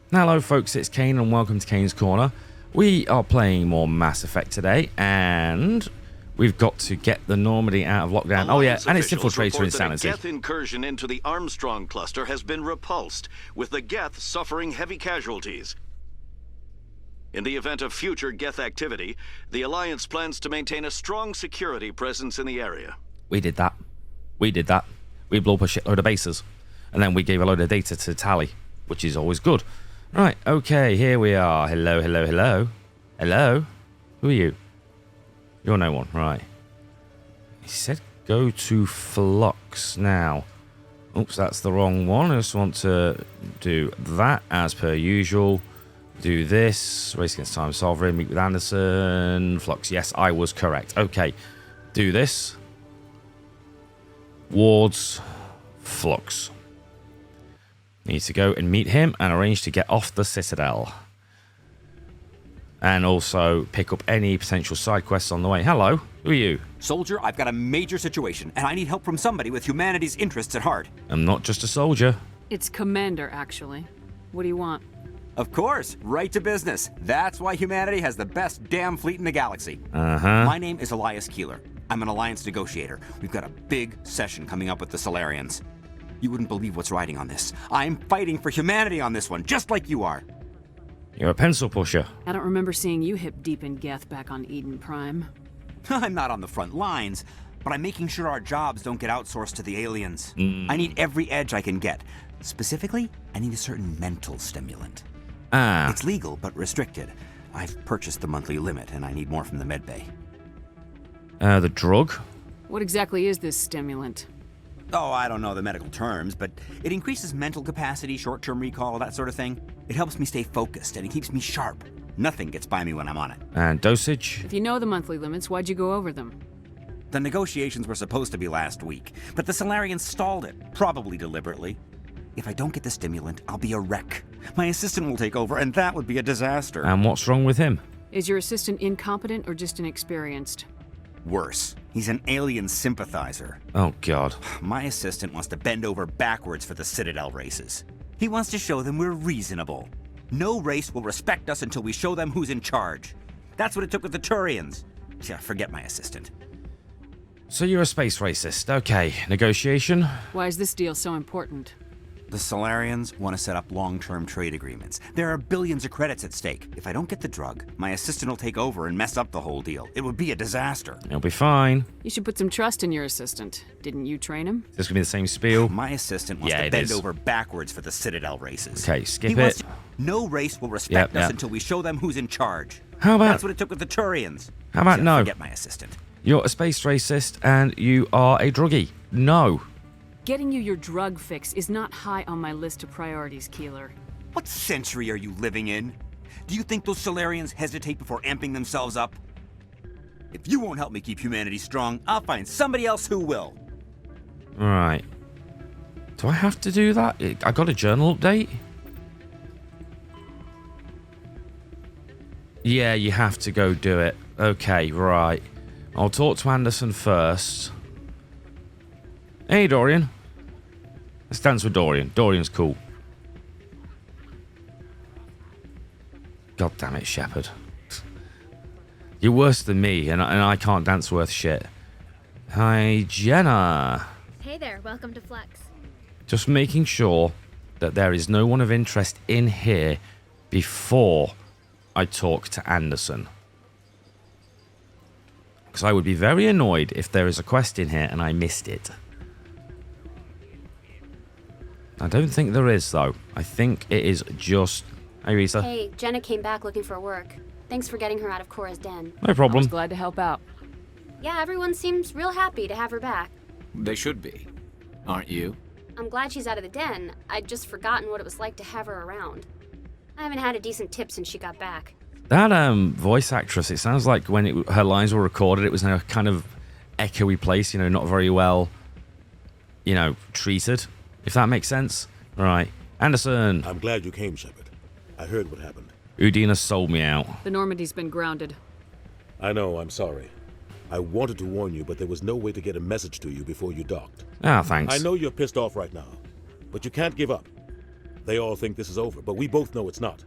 Hello folks, it's Kane and welcome to Kane's Corner. We are playing more Mass Effect today and we've got to get the Normandy out of lockdown. Oh yeah, and it's Infiltrator insanity. The Geth incursion into the Armstrong cluster has been repulsed, with the Geth suffering heavy casualties. In the event of future Geth activity, the Alliance plans to maintain a strong security presence in the area. We did that. We blew up a shitload of bases. And then we gave a load of data to Tally, which is always good. Right, okay, here we are. Hello. Hello? Who are you? You're no one, right. He said go to Flux now. Oops, that's the wrong one. I just want to do that as per usual. Do this. Race against Time Sovereign. Meet with Anderson. Flux, yes, I was correct. Okay, do this. Wards. Flux. Need to go and meet him and arrange to get off the Citadel. And also pick up any potential side quests on the way. Hello, who are you? Soldier, I've got a major situation, and I need help from somebody with humanity's interests at heart. I'm not just a soldier. It's Commander, actually. What do you want? Of course, right to business. That's why humanity has the best damn fleet in the galaxy. Uh-huh. My name is Elias Keeler. I'm an Alliance negotiator. We've got a big session coming up with the Solarians. You wouldn't believe what's riding on this. I'm fighting for humanity on this one, just like you are. You're a pencil pusher. I don't remember seeing you hip deep in Geth back on Eden Prime. I'm not on the front lines, but I'm making sure our jobs don't get outsourced to the aliens. I need every edge I can get. Specifically, I need a certain mental stimulant. Ah. It's legal, but restricted. I've purchased the monthly limit, and I need more from the medbay. The drug? What exactly is this stimulant? Oh, I don't know the medical terms, but it increases mental capacity, short-term recall, that sort of thing. It helps me stay focused, and it keeps me sharp. Nothing gets by me when I'm on it. And dosage? If you know the monthly limits, why'd you go over them? The negotiations were supposed to be last week, but the Solarians stalled it, probably deliberately. If I don't get the stimulant, I'll be a wreck. My assistant will take over, and that would be a disaster. And what's wrong with him? Is your assistant incompetent or just inexperienced? Worse, he's an alien sympathizer. Oh, God. My assistant wants to bend over backwards for the Citadel races. He wants to show them we're reasonable. No race will respect us until we show them who's in charge. That's what it took with the Turians. Yeah, forget my assistant. So you're a space racist. Okay, negotiation? Why is this deal so important? The Solarians want to set up long-term trade agreements. There are billions of credits at stake. If I don't get the drug, my assistant will take over and mess up the whole deal. It would be a disaster. It'll be fine. You should put some trust in your assistant. Didn't you train him? This could be the same spiel. My assistant wants to bend over backwards for the Citadel races. Okay, skip it. No race will respect us until we show them who's in charge. How about... That's what it took with the Turians. How about no? Forget my assistant. You're a space racist and you are a druggie. No. Getting you your drug fix is not high on my list of priorities, Keeler. What century are you living in? Do you think those Solarians hesitate before amping themselves up? If you won't help me keep humanity strong, I'll find somebody else who will. Right. Do I have to do that? I got a journal update? Yeah, you have to go do it. Okay, right. I'll talk to Anderson first. Hey, Dorian. Let's dance with Dorian. Dorian's cool. God damn it, Shepard. You're worse than me, and I can't dance worth shit. Hi, Jenna. Hey there, welcome to Flux. Just making sure that there is no one of interest in here before I talk to Anderson. Because I would be very annoyed if there is a quest in here and I missed it. I don't think there is, though. I think it is just... Hey, Risa. Hey, Jenna came back looking for work. Thanks for getting her out of Cora's den. No problem. I was glad to help out. Yeah, everyone seems real happy to have her back. They should be. Aren't you? I'm glad she's out of the den. I'd just forgotten what it was like to have her around. I haven't had a decent tip since she got back. That voice actress, it sounds like when her lines were recorded, it was in a kind of echoey place, you know, not very well, you know, treated. If that makes sense. Right. Anderson. I'm glad you came, Shepard. I heard what happened. Udina sold me out. The Normandy's been grounded. I know, I'm sorry. I wanted to warn you, but there was no way to get a message to you before you docked. Ah, thanks. I know you're pissed off right now, but you can't give up. They all think this is over, but we both know it's not.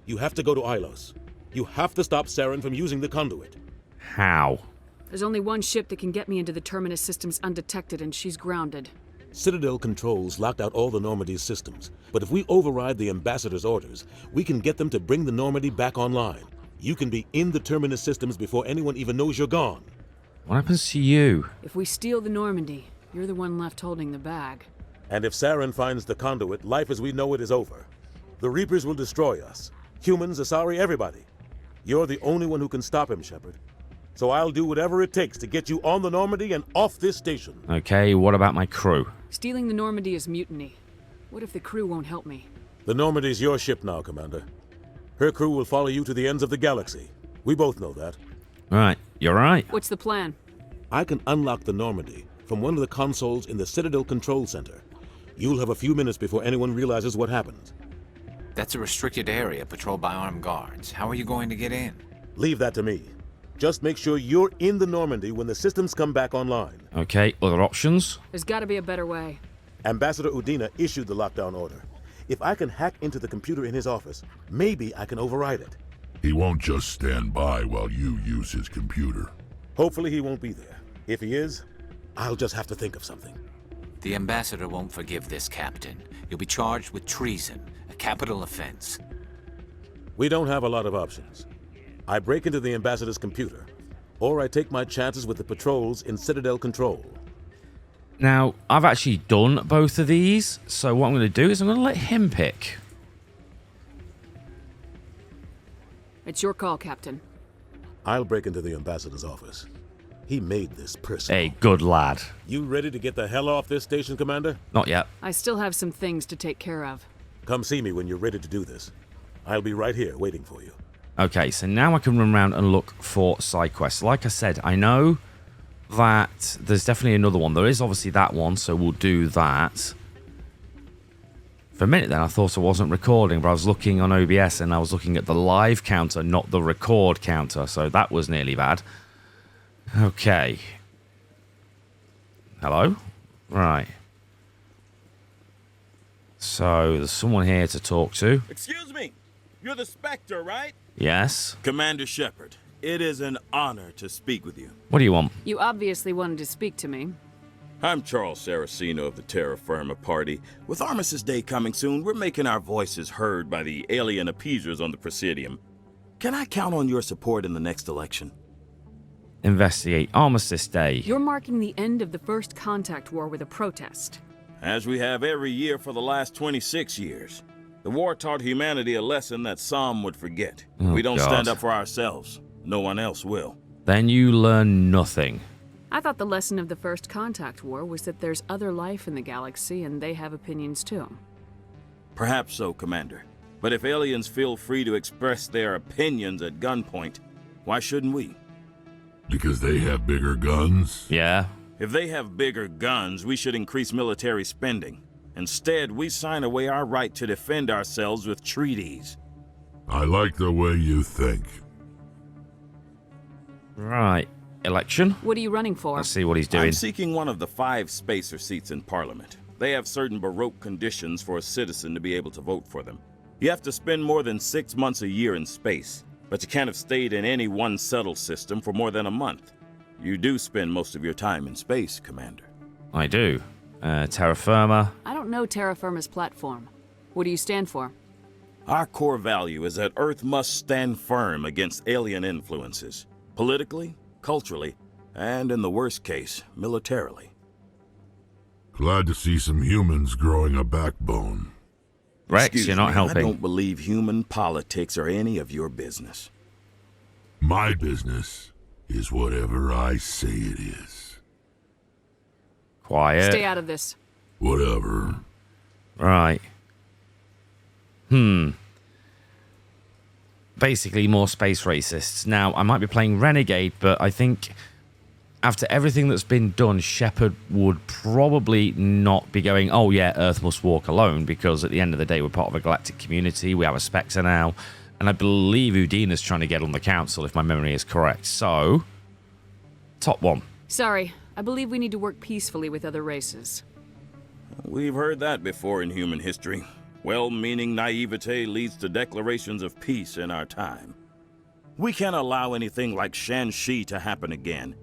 You have to go to Ilos. You have to stop Saren from using the conduit. How? There's only one ship that can get me into the Terminus systems undetected, and she's grounded. Citadel controls locked out all the Normandy's systems, but if we override the Ambassador's orders, we can get them to bring the Normandy back online. You can be in the Terminus systems before anyone even knows you're gone. What happens to you? If we steal the Normandy, you're the one left holding the bag. And if Saren finds the conduit, life as we know it is over. The Reapers will destroy us. Humans, Asari, everybody. You're the only one who can stop him, Shepard. So I'll do whatever it takes to get you on the Normandy and off this station. Okay, what about my crew? Stealing the Normandy is mutiny. What if the crew won't help me? The Normandy's your ship now, Commander. Her crew will follow you to the ends of the galaxy. We both know that. Right, you're right. What's the plan? I can unlock the Normandy from one of the consoles in the Citadel Control Center. You'll have a few minutes before anyone realizes what happened. That's a restricted area patrolled by armed guards. How are you going to get in? Leave that to me. Just make sure you're in the Normandy when the systems come back online. Okay, other options? There's gotta be a better way. Ambassador Udina issued the lockdown order. If I can hack into the computer in his office, maybe I can override it. He won't just stand by while you use his computer. Hopefully he won't be there. If he is, I'll just have to think of something. The Ambassador won't forgive this, Captain. You'll be charged with treason, a capital offense. We don't have a lot of options. I break into the Ambassador's computer, or I take my chances with the patrols in Citadel Control. Now, I've actually done both of these, so what I'm going to do is I'm going to let him pick. It's your call, Captain. I'll break into the Ambassador's office. He made this personal. Hey, good lad. You ready to get the hell off this station, Commander? Not yet. I still have some things to take care of. Come see me when you're ready to do this. I'll be right here waiting for you. Okay, so now I can run around and look for side quests. Like I said, I know that there's definitely another one. There is obviously that one, so we'll do that. For a minute then, I thought I wasn't recording, but I was looking on OBS and I was looking at the live counter, not the record counter, so that was nearly bad. Okay. Hello? Right. So, there's someone here to talk to. Excuse me. You're the Spectre, right? Yes? Commander Shepard, it is an honor to speak with you. What do you want? You obviously wanted to speak to me. I'm Charles Saraceno of the Terra Firma Party. With Armistice Day coming soon, we're making our voices heard by the alien appeasers on the Presidium. Can I count on your support in the next election? Investigate Armistice Day. You're marking the end of the first contact war with a protest. As we have every year for the last 26 years. The war taught humanity a lesson that some would forget. Oh, we don't God. stand up for ourselves. No one else will. Then you learn nothing. I thought the lesson of the first contact war was that there's other life in the galaxy and they have opinions too. Perhaps so, Commander. But if aliens feel free to express their opinions at gunpoint, why shouldn't we? Because they have bigger guns? Yeah. If they have bigger guns, we should increase military spending. Instead, we sign away our right to defend ourselves with treaties. I like the way you think. Right. Election? What are you running for? Let's see what he's doing. I'm seeking one of the 5 spacer seats in Parliament. They have certain Baroque conditions for a citizen to be able to vote for them. You have to spend more than 6 months a year in space, but you can't have stayed in any one settled system for more than a month. You do spend most of your time in space, Commander. I do. Terra Firma. I don't know Terra Firma's platform. What do you stand for? Our core value is that Earth must stand firm against alien influences. Politically, culturally, and in the worst case, militarily. Glad to see some humans growing a backbone. Rex, Excuse you're not me, helping. I don't believe human politics are any of your business. My business is whatever I say it is. Quiet. Stay out of this. Whatever. Right. Basically, more space racists. Now, I might be playing Renegade, but I think after everything that's been done, Shepard would probably not be going, oh yeah, Earth must walk alone, because at the end of the day, we're part of a galactic community. We have a Spectre now. And I believe Udina's trying to get on the council, if my memory is correct. So, top one. Sorry, I believe we need to work peacefully with other races. We've heard that before in human history. Well-meaning naivete leads to declarations of peace in our time. We can't allow anything like Shanxi to happen again.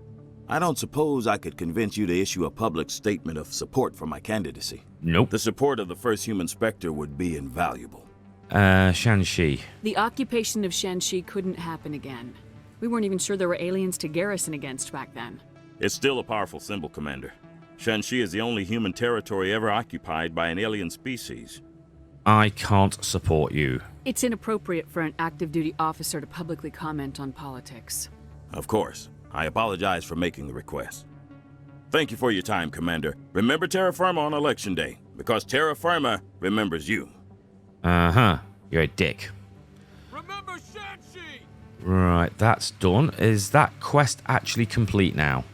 I don't suppose I could convince you to issue a public statement of support for my candidacy. Nope. The support of the first human Spectre would be invaluable. Shanxi. The occupation of Shanxi couldn't happen again. We weren't even sure there were aliens to garrison against back then. It's still a powerful symbol, Commander. Shanxi is the only human territory ever occupied by an alien species. I can't support you. It's inappropriate for an active duty officer to publicly comment on politics. Of course. I apologize for making the request. Thank you for your time, Commander. Remember terra firma on Election Day, because terra firma remembers you. Uh-huh. You're a dick. Remember Shanxi! Right, that's done. Is that quest actually complete now?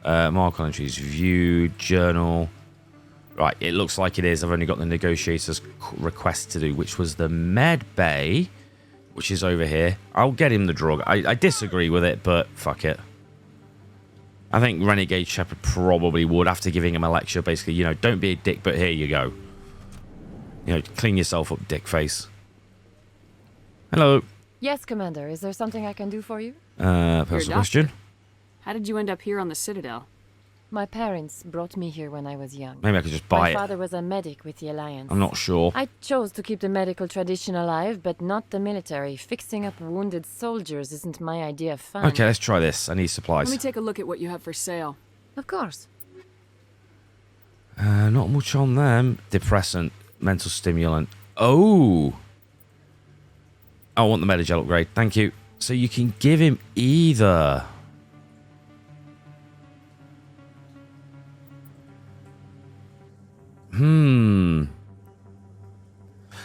Mark on entries. View, journal. Right, it looks like it is. I've only got the negotiator's request to do, which was the med bay, which is over here. I'll get him the drug. I disagree with it, but fuck it. I think Renegade Shepard probably would, after giving him a lecture, basically, you know, don't be a dick, but here you go. You know, clean yourself up, dick face. Hello. Yes, Commander. Is there something I can do for you? Personal question. How did you end up here on the Citadel? My parents brought me here when I was young. Maybe I could just buy it. My father was a medic with the Alliance. I'm not sure. I chose to keep the medical tradition alive, but not the military. Fixing up wounded soldiers isn't my idea of fun. Okay, let's try this. I need supplies. Let me take a look at what you have for sale. Of course. Not much on them. Depressant, mental stimulant. Oh. I want the Medigel upgrade. Thank you. So you can give him either.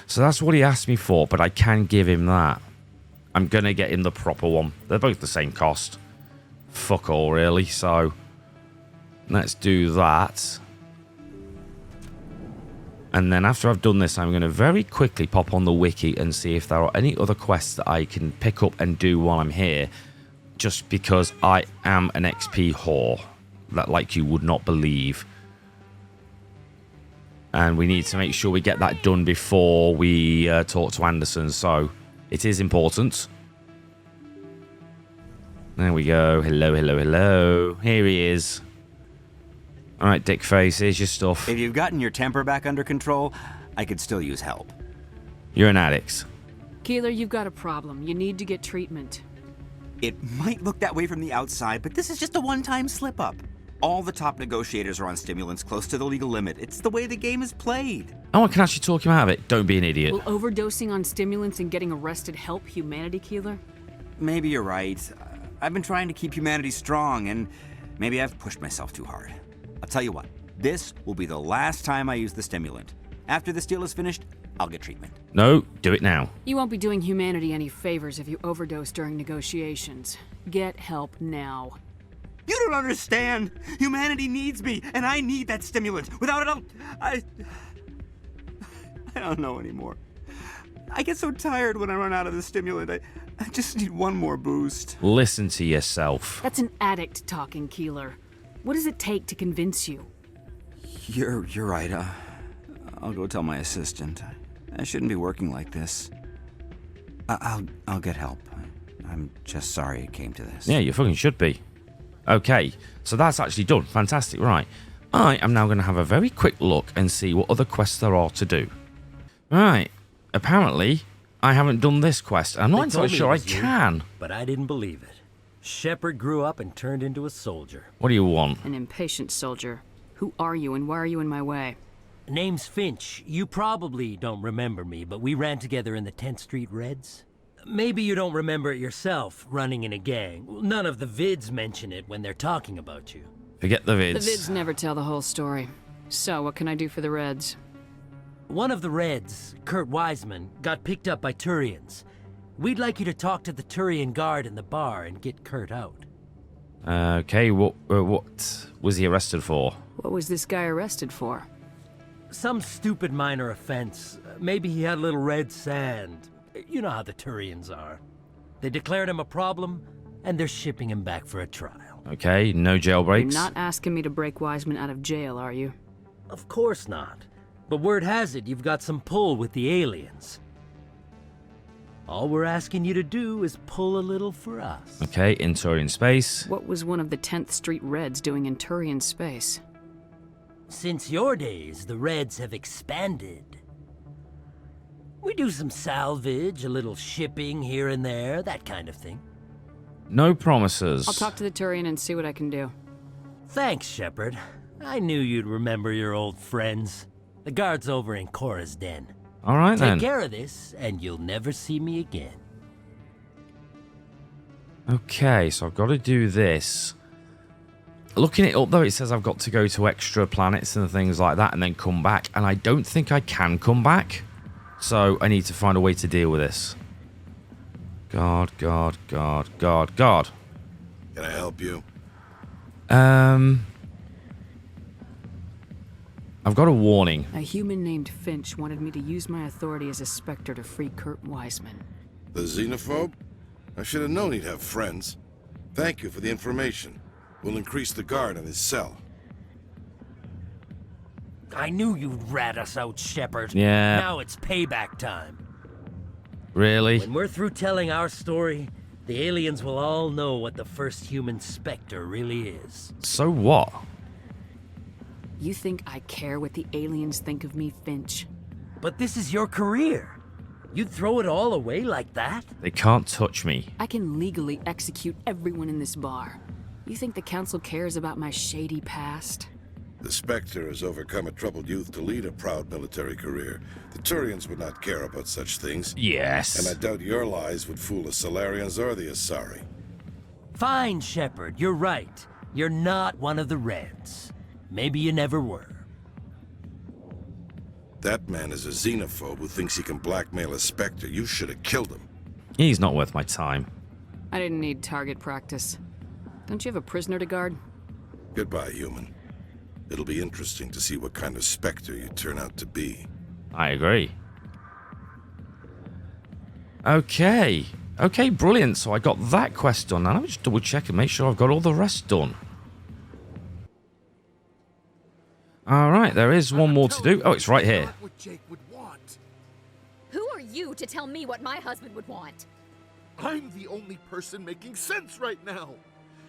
So that's what he asked me for, but I can give him that. I'm going to get him the proper one. They're both the same cost. Fuck all, really. So let's do that. And then after I've done this, I'm going to very quickly pop on the wiki and see if there are any other quests that I can pick up and do while I'm here. Just because I am an XP whore. That like you would not believe. And we need to make sure we get that done before we talk to Anderson. So it is important. There we go. Hello, hello, hello. Here he is. All right, dick face, here's your stuff. If you've gotten your temper back under control, I could still use help. You're an addict. Keeler, you've got a problem. You need to get treatment. It might look that way from the outside, but this is just a one-time slip-up. All the top negotiators are on stimulants close to the legal limit. It's the way the game is played. Oh, I can actually talk him out of it. Don't be an idiot. Will overdosing on stimulants and getting arrested help humanity, Keeler? Maybe you're right. I've been trying to keep humanity strong, and maybe I've pushed myself too hard. I'll tell you what, this will be the last time I use the stimulant. After this deal is finished, I'll get treatment. No, do it now. You won't be doing humanity any favors if you overdose during negotiations. Get help now. You don't understand! Humanity needs me, and I need that stimulant. Without it, I don't know anymore. I get so tired when I run out of the stimulant. I just need one more boost. Listen to yourself. That's an addict talking, Keeler. What does it take to convince you? You're right. I'll go tell my assistant. I shouldn't be working like this. I'll get help. I'm just sorry it came to this. Yeah, you fucking should be. Okay, so that's actually done. Fantastic. Right. I am now going to have a very quick look and see what other quests there are to do. Right. Apparently, I haven't done this quest. I'm not entirely sure I can. But I didn't believe it. Shepard grew up and turned into a soldier. What do you want? An impatient soldier. Who are you and why are you in my way? Name's Finch. You probably don't remember me, but we ran together in the 10th Street Reds. Maybe you don't remember it yourself, running in a gang. None of the vids mention it when they're talking about you. Forget the vids. The vids never tell the whole story. So, what can I do for the Reds? One of the Reds, Kurt Wiseman, got picked up by Turians. We'd like you to talk to the Turian guard in the bar and get Kurt out. Okay, what was he arrested for? What was this guy arrested for? Some stupid minor offense. Maybe he had a little red sand. You know how the Turians are. They declared him a problem, and they're shipping him back for a trial. Okay, no jailbreaks. You're not asking me to break Wiseman out of jail, are you? Of course not. But word has it you've got some pull with the aliens. All we're asking you to do is pull a little for us. Okay, in Turian space. What was one of the 10th Street Reds doing in Turian space? Since your days, the Reds have expanded. We do some salvage, a little shipping here and there, that kind of thing. No promises. I'll talk to the Turian and see what I can do. Thanks, Shepard. I knew you'd remember your old friends. The guard's over in Cora's den. All right, then. Take care of this, and you'll never see me again. Okay, so I've got to do this. Looking it up, though, it says I've got to go to extra planets and things like that and then come back. And I don't think I can come back. So I need to find a way to deal with this. God. Can I help you? I've got a warning. A human named Finch wanted me to use my authority as a Spectre to free Kurt Wiseman. The xenophobe? I should have known he'd have friends. Thank you for the information. We'll increase the guard on his cell. I knew you'd rat us out, Shepard. Yeah. Now it's payback time. Really? When we're through telling our story, the aliens will all know what the first human Spectre really is. So what? You think I care what the aliens think of me, Finch? But this is your career. You'd throw it all away like that? They can't touch me. I can legally execute everyone in this bar. You think the Council cares about my shady past? The Spectre has overcome a troubled youth to lead a proud military career. The Turians would not care about such things. Yes. And I doubt your lies would fool the Solarians or the Asari. Fine, Shepard, you're right. You're not one of the Reds. Maybe you never were. That man is a xenophobe who thinks he can blackmail a Spectre. You should have killed him. He's not worth my time. I didn't need target practice. Don't you have a prisoner to guard? Goodbye, human. It'll be interesting to see what kind of Spectre you turn out to be. I agree. Okay, brilliant. So I got that quest done. Now let me just double check and make sure I've got all the rest done. All right, there is one more to do. Oh, it's right here. What Jake would want. Who are you to tell me what my husband would want? I'm the only person making sense right now.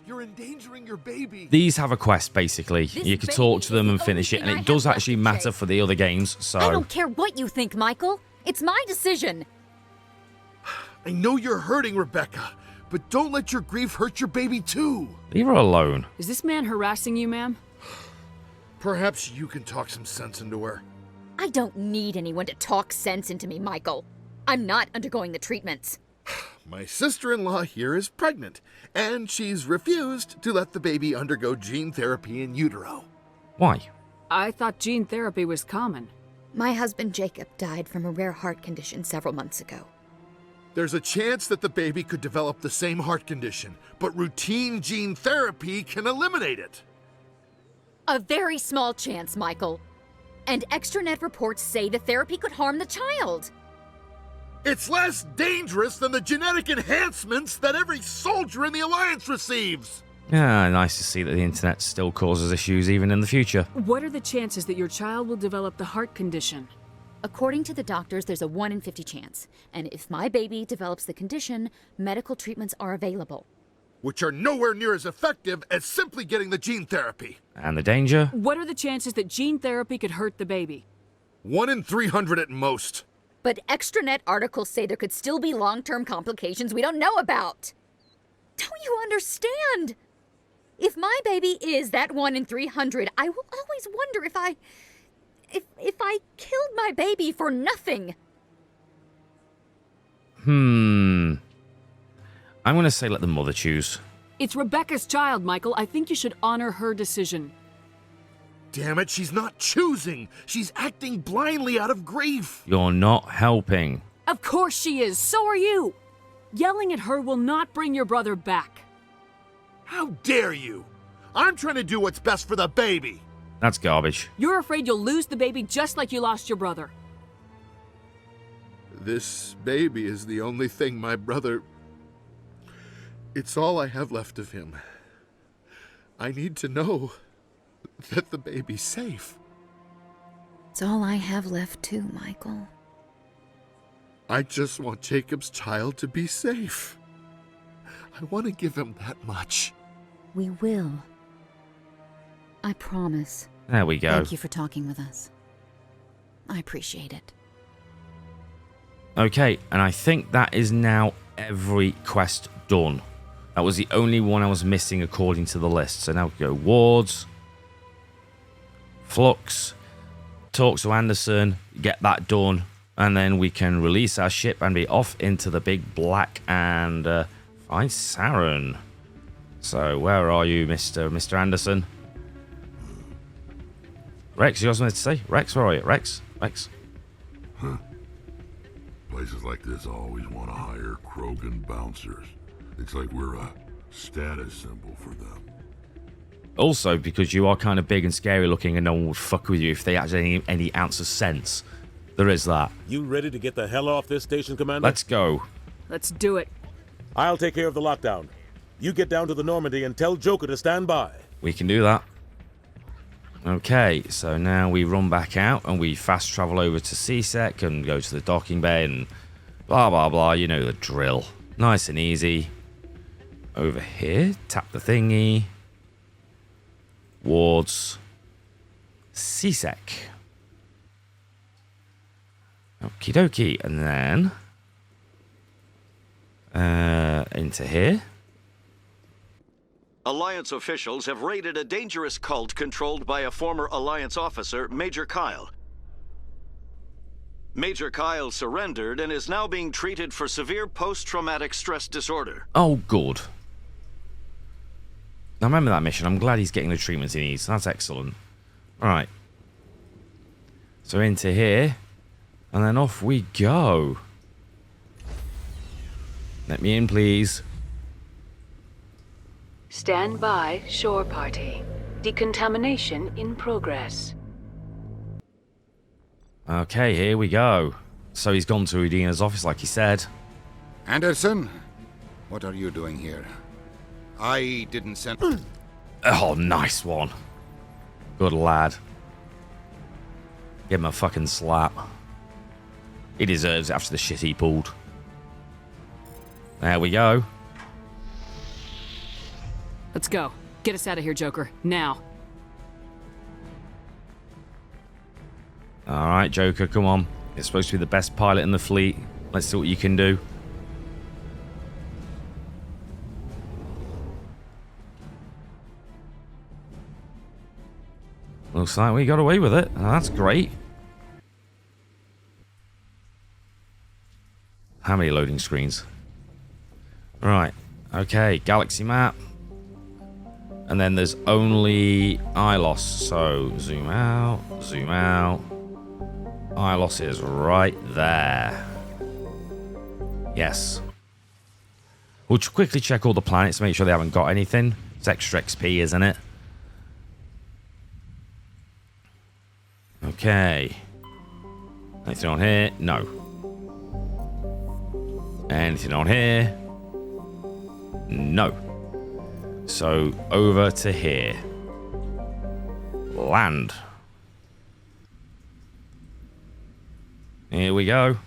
You're endangering your baby. These have a quest, basically. You can talk to them and finish it, and it does actually matter for the other games, so... I don't care what you think, Michael. It's my decision. I know you're hurting, Rebecca, but don't let your grief hurt your baby, too. Leave her alone. Is this man harassing you, ma'am? Perhaps you can talk some sense into her. I don't need anyone to talk sense into me, Michael. I'm not undergoing the treatments. My sister-in-law here is pregnant, and she's refused to let the baby undergo gene therapy in utero. Why? I thought gene therapy was common. My husband Jacob died from a rare heart condition several months ago. There's a chance that the baby could develop the same heart condition, but routine gene therapy can eliminate it. A very small chance, Michael. And extranet reports say the therapy could harm the child. It's less dangerous than the genetic enhancements that every soldier in the Alliance receives. Yeah, nice to see that the internet still causes issues even in the future. What are the chances that your child will develop the heart condition? According to the doctors, there's a 1 in 50 chance. And if my baby develops the condition, medical treatments are available. Which are nowhere near as effective as simply getting the gene therapy. And the danger? What are the chances that gene therapy could hurt the baby? 1 in 300 at most. But extranet articles say there could still be long-term complications we don't know about. Don't you understand? If my baby is that 1 in 300, I will always wonder if I killed my baby for nothing. I'm going to say let the mother choose. It's Rebecca's child, Michael. I think you should honor her decision. Damn it, she's not choosing. She's acting blindly out of grief. You're not helping. Of course she is. So are you. Yelling at her will not bring your brother back. How dare you? I'm trying to do what's best for the baby. That's garbage. You're afraid you'll lose the baby just like you lost your brother. This baby is the only thing my brother... It's all I have left of him. I need to know that the baby's safe. It's all I have left too, Michael. I just want Jacob's child to be safe. I want to give him that much. We will. I promise. There we go. Thank you for talking with us. I appreciate it. Okay, and I think that is now every quest done. That was the only one I was missing according to the list. So now we go wards, flux, talk to Anderson, get that done, and then we can release our ship and be off into the big black and find Saren. So where are you, Mr. Anderson? Rex, you got something to say? Rex, where are you? Rex? Huh. Places like this always want to hire Krogan bouncers. It's like we're a status symbol for them. Also, because you are kind of big and scary looking and no one would fuck with you if they had any ounce of sense. There is that. You ready to get the hell off this station, Commander? Let's go. Let's do it. I'll take care of the lockdown. You get down to the Normandy and tell Joker to stand by. We can do that. Okay, so now we run back out and we fast travel over to CSEC and go to the docking bay and blah, blah, blah. You know the drill. Nice and easy. Over here, tap the thingy. Wards. CSEC. Okie dokie. And then into here. Alliance officials have raided a dangerous cult controlled by a former Alliance officer, Major Kyle. Major Kyle surrendered and is now being treated for severe post-traumatic stress disorder. Oh, good. Now, remember that mission. I'm glad he's getting the treatment he needs. That's excellent. All right. So into here. And then off we go. Let me in, please. Stand by, shore party. Decontamination in progress. Okay, here we go. So he's gone to Udina's office like he said. Anderson, what are you doing here? I didn't send... Oh, nice one. Good lad. Give him a fucking slap. He deserves it after the shit he pulled. There we go. Let's go. Get us out of here, Joker. Now. Alright, Joker, come on. You're supposed to be the best pilot in the fleet. Let's see what you can do. Looks like we got away with it. Oh, that's great. How many loading screens? Right. Okay, galaxy map. And then there's only ILOS. So zoom out, zoom out. ILOS is right there. Yes. We'll quickly check all the planets to make sure they haven't got anything. It's extra XP, isn't it? Okay. Anything on here? No. Anything on here? No. So, over to here. Land. Here we go.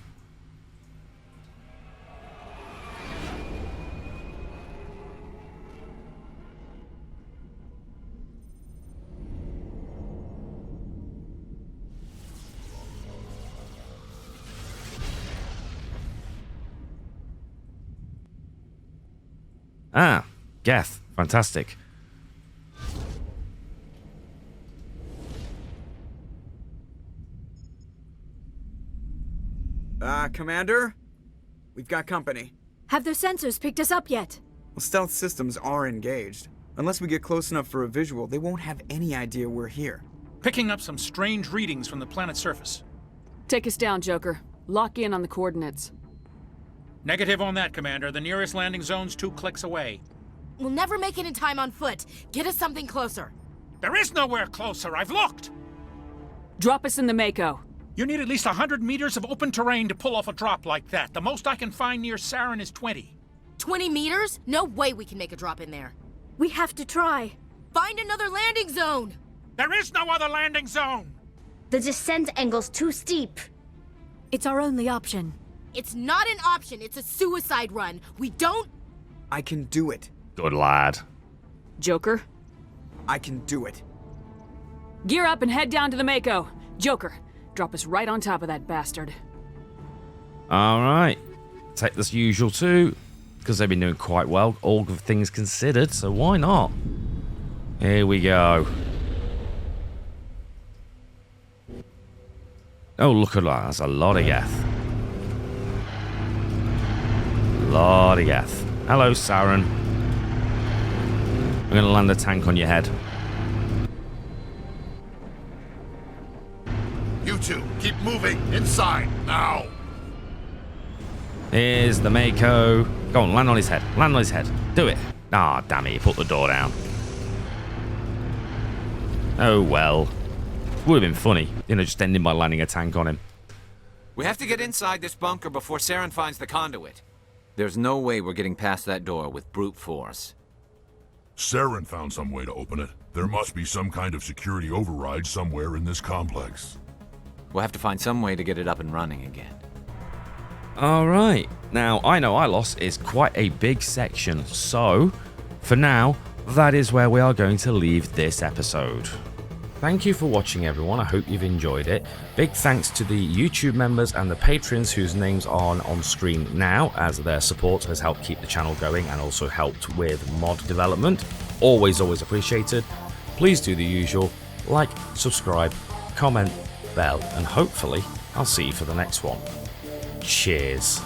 Ah, Geth. Fantastic. Commander? We've got company. Have their sensors picked us up yet? Well, stealth systems are engaged. Unless we get close enough for a visual, they won't have any idea we're here. Picking up some strange readings from the planet's surface. Take us down, Joker. Lock in on the coordinates. Negative on that, Commander. The nearest landing zone's 2 clicks away. We'll never make it in time on foot. Get us something closer. There is nowhere closer. I've looked. Drop us in the Mako. You need at least 100 meters of open terrain to pull off a drop like that. The most I can find near Saren is 20. 20 meters? No way we can make a drop in there. We have to try. Find another landing zone! There is no other landing zone! The descent angle's too steep. It's our only option. It's not an option, it's a suicide run. We don't... I can do it. Good lad. Joker? I can do it. Gear up and head down to the Mako. Joker, drop us right on top of that bastard. Alright. Take this usual too, because they've been doing quite well, all of things considered, so why not? Here we go. Oh, look at that. That's a lot of Geth. Lot of Geth. Hello, Saren. I'm going to land a tank on your head. You two, keep moving. Inside, now. Here's the Mako. Go on, land on his head. Land on his head. Do it. Ah, damn it. You put the door down. Oh, well. Would have been funny, you know, just ending by landing a tank on him. We have to get inside this bunker before Saren finds the conduit. There's no way we're getting past that door with brute force. Saren found some way to open it. There must be some kind of security override somewhere in this complex. We'll have to find some way to get it up and running again. Alright, now I know Ilos is quite a big section, so for now, that is where we are going to leave this episode. Thank you for watching, everyone. I hope you've enjoyed it. Big thanks to the YouTube members and the patrons whose names are on screen now, as their support has helped keep the channel going and also helped with mod development. Always appreciated. Please do the usual. Like, subscribe, comment, bell, and hopefully I'll see you for the next one. Cheers.